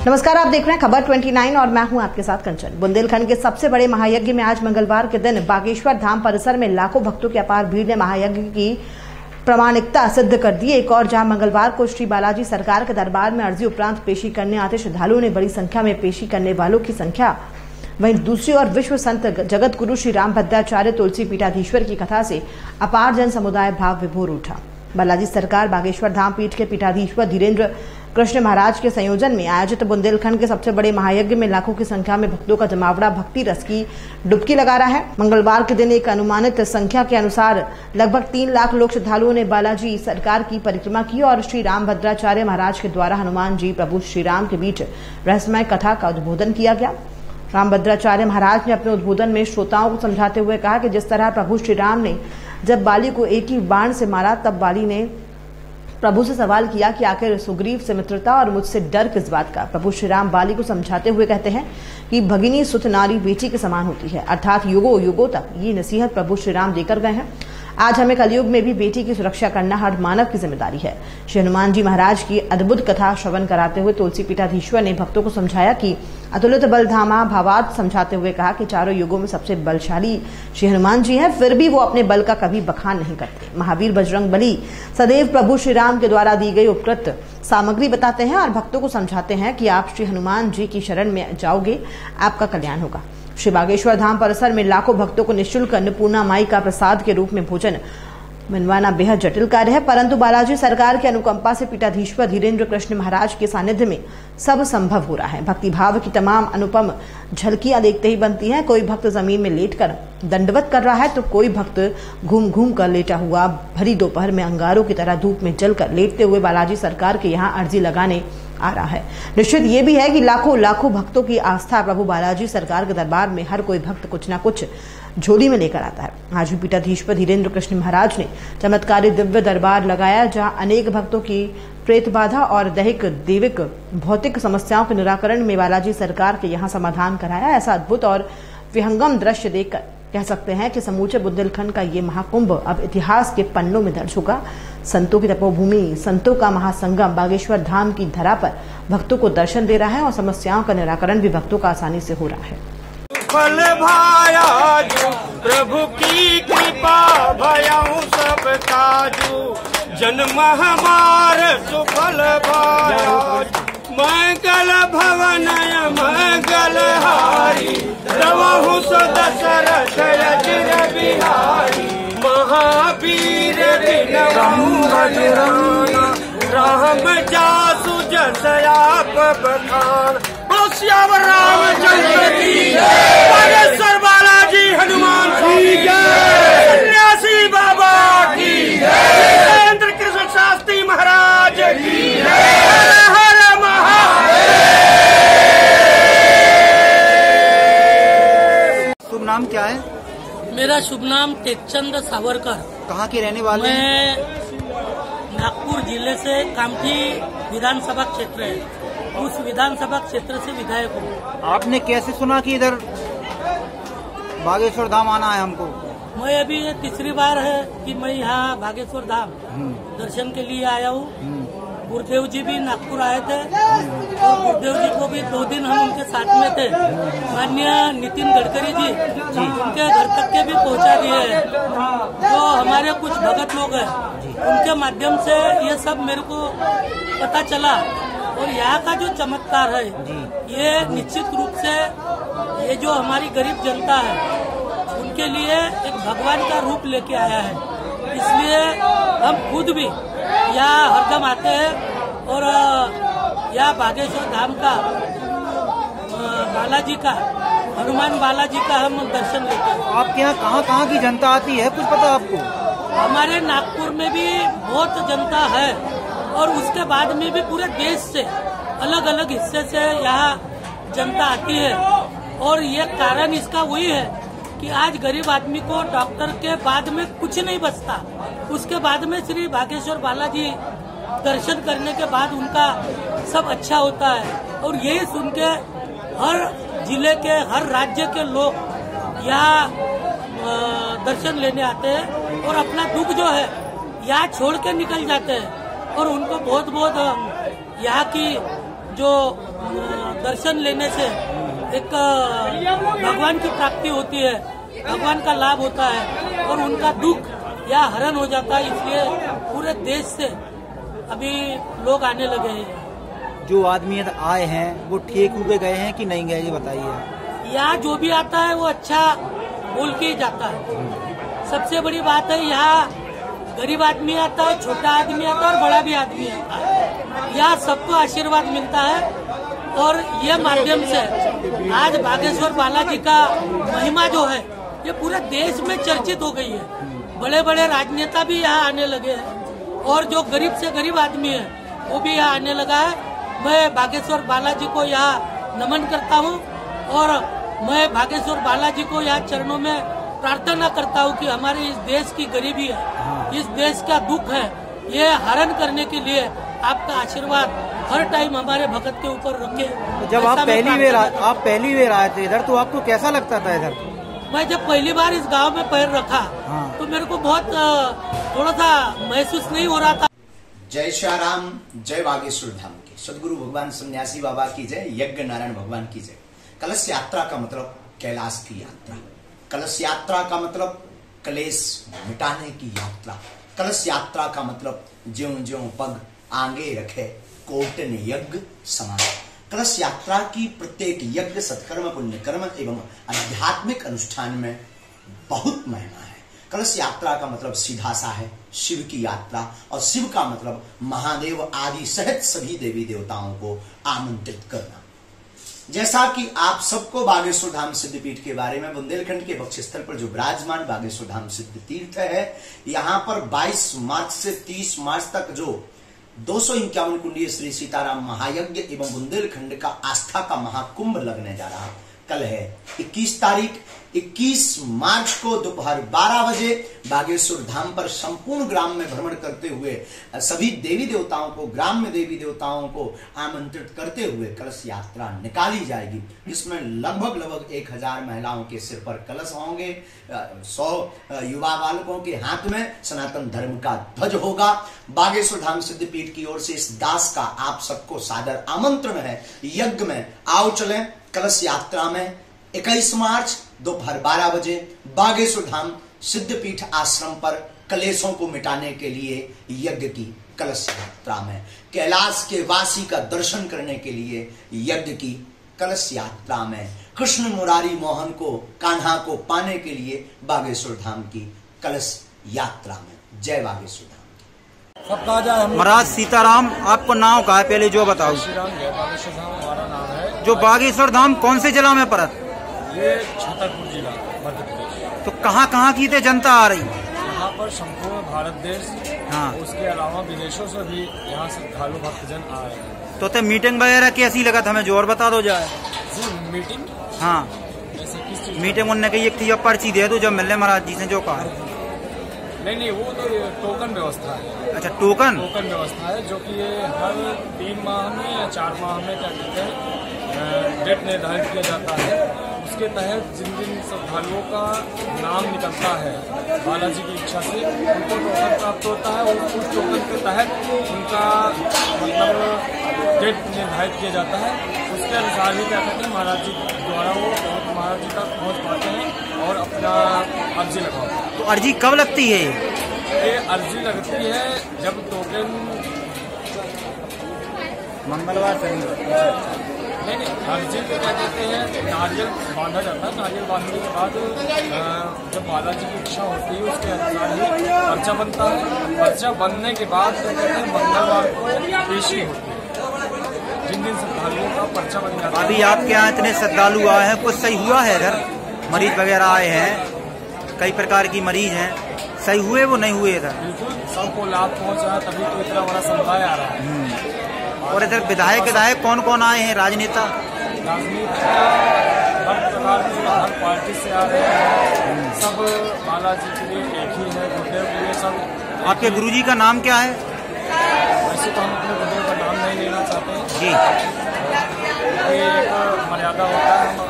नमस्कार, आप देख रहे हैं खबर 29 और मैं हूं आपके साथ कंचन। बुंदेलखंड के सबसे बड़े महायज्ञ में आज मंगलवार के दिन बागेश्वर धाम परिसर में लाखों भक्तों की अपार भीड़ ने महायज्ञ की प्रामाणिकता सिद्ध कर दी। एक और जहां मंगलवार को श्री बालाजी सरकार के दरबार में अर्जी उपरांत पेशी करने आते श्रद्धालुओं ने बड़ी संख्या में पेशी करने वालों की संख्या, वहीं दूसरी ओर विश्व संत जगत गुरु श्री रामभद्राचार्य तुलसी पीठाधीश्वर की कथा से अपार जन समुदाय भाव विभोर उठा। बालाजी सरकार बागेश्वर धाम पीठ के पीठाधीश्वर धीरेन्द्र कृष्ण महाराज के संयोजन में आयोजित बुंदेलखंड के सबसे बड़े महायज्ञ में लाखों की संख्या में भक्तों का जमावड़ा भक्ति रस की डुबकी लगा रहा है। मंगलवार के दिन एक अनुमानित संख्या के अनुसार लगभग 3 लाख लोग श्रद्धालुओं ने बालाजी सरकार की परिक्रमा की और श्री रामभद्राचार्य महाराज के द्वारा हनुमान जी प्रभु श्री राम के बीच रहस्यमय कथा का उद्बोधन किया गया। रामभद्राचार्य महाराज ने अपने उद्बोधन में श्रोताओं को समझाते हुए कहा कि जिस तरह प्रभु श्री राम ने जब बाली को एक ही बाण से मारा, तब बाली ने प्रभु से सवाल किया कि आखिर सुग्रीव से मित्रता और मुझसे डर किस बात का। प्रभु श्री राम बाली को समझाते हुए कहते हैं कि भगिनी सुत नारी बेटी के समान होती है, अर्थात युगों युगों तक ये नसीहत प्रभु श्री राम देकर गए हैं। आज हमें कलयुग में भी बेटी की सुरक्षा करना हर मानव की जिम्मेदारी है। श्री हनुमान जी महाराज की अद्भुत कथा श्रवण कराते हुए तुलसी पीठाधीश्वर ने भक्तों को समझाया कि अतुलित बल धामा भावार्थ समझाते हुए कहा कि चारों युगों में सबसे बलशाली श्री हनुमान जी हैं, फिर भी वो अपने बल का कभी बखान नहीं करते। महावीर बजरंग बली सदैव प्रभु श्री राम के द्वारा दी गई उपकृत सामग्री बताते हैं और भक्तों को समझाते हैं कि आप श्री हनुमान जी की शरण में जाओगे, आपका कल्याण होगा। श्री बागेश्वर धाम परिसर में लाखों भक्तों को निःशुल्क अन्नपूर्णा माई का प्रसाद के रूप में भोजन मनवाना बेहद जटिल कार्य है, परंतु बालाजी सरकार की अनुकंपा से पीठाधीश्वर धीरेन्द्र कृष्ण महाराज के सानिध्य में सब संभव हो रहा है। भक्ति भाव की तमाम अनुपम झलकियां देखते ही बनती हैं। कोई भक्त जमीन में लेटकर दंडवत कर रहा है तो कोई भक्त घूम घूम कर लेटा हुआ भरी दोपहर में अंगारों की तरह धूप में जलकर लेटते हुए बालाजी सरकार के यहाँ अर्जी लगाने आ रहा है। निश्चित ये भी है कि लाखों लाखों भक्तों की आस्था प्रभु बालाजी सरकार के दरबार में हर कोई भक्त कुछ न कुछ झोली में लेकर आता है। आज भी पीठाधीश्वर धीरेन्द्र कृष्ण महाराज ने चमत्कारी दिव्य दरबार लगाया, जहां अनेक भक्तों की प्रेत बाधा और दैहिक देविक भौतिक समस्याओं के निराकरण में बालाजी सरकार के यहाँ समाधान कराया। ऐसा अद्भुत और विहंगम दृश्य देखकर कह सकते हैं कि समूचे बुंदेलखंड का ये महाकुंभ अब इतिहास के पन्नों में दर्ज होगा। संतों की तपोभूमि, संतों का महासंगम बागेश्वर धाम की धरा पर भक्तों को दर्शन दे रहा है और समस्याओं का निराकरण भी भक्तों का आसानी से हो रहा है। फल भाया जो प्रभु की कृपा भयाऊं सब काजू, जन्म हमार सुफल भाया। मंगल भवन मंगल हारी, रवहु सो दशरथ अजिर बिहारी। महावीर विनवहु बजरंगी, राम जासु जस आप बखान। श्यावर रामचंद्र की बागेश्वर बालाजी हनुमान जी सन्यासी बाबा की, धीरेन्द्र कृष्ण शास्त्री महाराज की, हर हर महादेव। शुभ नाम क्या है? मेरा शुभ नाम टेकचंद सावरकर। कहाँ के रहने वाले? मैं नागपुर जिले से कामठी विधानसभा क्षेत्र है, उस विधानसभा क्षेत्र से विधायक हूँ। आपने कैसे सुना कि इधर बागेश्वर धाम आना है हमको? मैं अभी ये तीसरी बार है कि मैं यहाँ बागेश्वर धाम दर्शन के लिए आया हूँ। गुरुदेव जी भी नागपुर आए थे और गुरुदेव जी को भी 2 दिन हम उनके साथ में थे। माननीय नितिन गडकरी जी उनके घर तक के भी पहुँचा दिए हैं। जो हमारे कुछ भगत लोग हैं उनके माध्यम से ये सब मेरे को पता चला और यहाँ का जो चमत्कार है ये निश्चित रूप से ये जो हमारी गरीब जनता है उनके लिए एक भगवान का रूप लेके आया है। इसलिए हम खुद भी यहाँ हरदम आते हैं और यहाँ बागेश्वर धाम का बालाजी का हनुमान बालाजी का हम दर्शन लेते हैं। आपके यहाँ कहाँ की जनता आती है, कुछ पता आपको? हमारे नागपुर में भी बहुत जनता है और उसके बाद में भी पूरे देश से अलग अलग हिस्से से यहाँ जनता आती है। और ये कारण इसका वही है कि आज गरीब आदमी को डॉक्टर के बाद में कुछ नहीं बचता, उसके बाद में श्री बागेश्वर बालाजी दर्शन करने के बाद उनका सब अच्छा होता है। और यही सुन के हर जिले के हर राज्य के लोग यहाँ दर्शन लेने आते हैं और अपना दुख जो है यहाँ छोड़ के निकल जाते हैं। और उनको बहुत बहुत यहाँ की जो दर्शन लेने से एक भगवान की प्राप्ति होती है, भगवान का लाभ होता है और उनका दुख या हरण हो जाता है, इसलिए पूरे देश से अभी लोग आने लगे हैं। जो आदमी आए हैं वो ठीक रुके गए हैं कि नहीं गए, ये बताइए। यहाँ जो भी आता है वो अच्छा बोल के ही जाता है। सबसे बड़ी बात है यहाँ गरीब आदमी आता है, छोटा आदमी आता है और बड़ा भी आदमी आता है। यहाँ सबको आशीर्वाद मिलता है और ये माध्यम से आज बागेश्वर बालाजी का महिमा जो है ये पूरे देश में चर्चित हो गई है। बड़े बड़े राजनेता भी यहाँ आने लगे हैं और जो गरीब से गरीब आदमी है वो भी यहाँ आने लगा है। मैं बागेश्वर बालाजी को यहाँ नमन करता हूँ और मैं बागेश्वर बालाजी को यहाँ चरणों में प्रार्थना करता हूँ कि हमारे इस देश की गरीबी है, इस देश का दुख है, ये हरण करने के लिए आपका आशीर्वाद हर टाइम हमारे भगत के ऊपर रखे। जब आप पहली बार आए थे इधर तो आपको कैसा लगता था इधर? मैं जब पहली बार इस गांव में पैर रखा तो मेरे को बहुत थोड़ा सा महसूस नहीं हो रहा था। जय श्री राम, जय बागेश्वर धाम की सदगुरु भगवान सन्यासी बाबा की जय, यज्ञ नारायण भगवान की जय। कलश यात्रा का मतलब कैलाश की यात्रा, कलश यात्रा का मतलब कलेश मिटाने की यात्रा, कलश यात्रा का मतलब ज्यों ज्यों पग आगे रखे कोटन यज्ञ समान। कलश यात्रा की प्रत्येक यज्ञ सत्कर्म पुण्य कर्म एवं आध्यात्मिक अनुष्ठान में बहुत महिमा है। कलश यात्रा का मतलब सीधा सा है शिव की यात्रा, और शिव का मतलब महादेव आदि सहित सभी देवी देवताओं को आमंत्रित करना। जैसा कि आप सबको बागेश्वर धाम सिद्धपीठ के बारे में, बुंदेलखंड के वक्षस्थल पर जो विराजमान बागेश्वर धाम सिद्ध तीर्थ है, यहाँ पर 22 मार्च से 30 मार्च तक जो 251 कुंडीय श्री सीताराम महायज्ञ एवं बुंदेलखंड का आस्था का महाकुंभ लगने जा रहा है। कल है 21 तारीख, 21 मार्च को दोपहर 12 बजे बागेश्वर धाम पर संपूर्ण ग्राम में भ्रमण करते हुए सभी देवी देवताओं को, ग्राम में देवी देवताओं को आमंत्रित करते हुए कलश यात्रा निकाली जाएगी, जिसमें लगभग 1000 महिलाओं के सिर पर कलश होंगे, 100 युवा बालकों के हाथ में सनातन धर्म का ध्वज होगा। बागेश्वर धाम सिद्धपीठ की ओर से इस दास का आप सबको सादर आमंत्रण है। यज्ञ में आओ चलें कलश यात्रा में 21 मार्च दोपहर 12 बजे बागेश्वर धाम सिद्धपीठ आश्रम पर कलेशों को मिटाने के लिए यज्ञ की कलश यात्रा में, कैलाश के वासी का दर्शन करने के लिए यज्ञ की कलश यात्रा में, कृष्ण मुरारी मोहन को, कान्हा को पाने के लिए बागेश्वर धाम की कलश यात्रा में। जय बागेश्वर धाम। महाराज सीताराम, आपको नाम का है पहले जो बताओ। बागेश्वर धाम हमारा नाम है। जो बागेश्वर धाम कौन से जिला में पड़त? ये छतरपुर जिला मध्य प्रदेश। तो कहाँ की ते जनता आ रही? यहाँ पर संपूर्ण भारत देश, उसके अलावा विदेशों से भी यहाँ श्रद्धालु भक्तजन आ रहे हैं। तो मीटिंग वगैरह कैसी लगा था, हमें जोर बता दो जाए। मीटिंग? हाँ, मीटिंग उनने कही एक थी, अब पर्ची दे दो जब मिलने महाराज जी से जो कहा। नहीं, वो तो टोकन व्यवस्था है। अच्छा, टोकन व्यवस्था है, जो कि ये हर 3 माह में या 4 माह में क्या कहते हैं डेट निर्धारित किया जाता है। उसके तहत जिन जिन श्रद्धालुओं का नाम निकलता है बालाजी की इच्छा से, उनको टोकन प्राप्त होता है और उस टोकन के तहत उनका मतलब डेट निर्धारित किया जाता है। उसके अनुसार ही क्या कहते हैं महाराज जी द्वारा वो महाराज जी तक पहुँच पाते हैं और अपना अर्जी लगाते हैं। तो अर्जी कब लगती है? ये अर्जी लगती है जब टोकन मंगलवार से नहीं, अर्जी को क्या कहते हैं नारियल बांधा जाता है। नारियल बांधने के बाद जब बालाजी की इच्छा होती है उसके अनुसार ही पर्चा बनता है। पर्चा बनने के बाद क्या कहते हैं मंगलवार को पेशी होती है। जिन दिन श्रद्धालुओं का पर्चा बन जाता है। अभी आपके यहाँ इतने श्रद्धालु आए हैं, कुछ सही हुआ है इधर? मरीज वगैरह आए हैं, कई प्रकार की मरीज हैं, सही हुए वो नहीं हुए इधर? बिल्कुल सबको लाभ पहुँचा, तभी तो इतना बड़ा समुदाय आ रहा है। और इधर विधायक कौन कौन आए हैं? राजनेता हर प्रकार के, हर पार्टी से आ रहे हैं। सब बालाजी के लिए एक ही है, गुरुदेव के लिए सब। आपके गुरुजी का नाम क्या है? वैसे तो हम अपने गुरुदेव का नाम नहीं लेना चाहते हैं जी, एक मर्यादा होता है।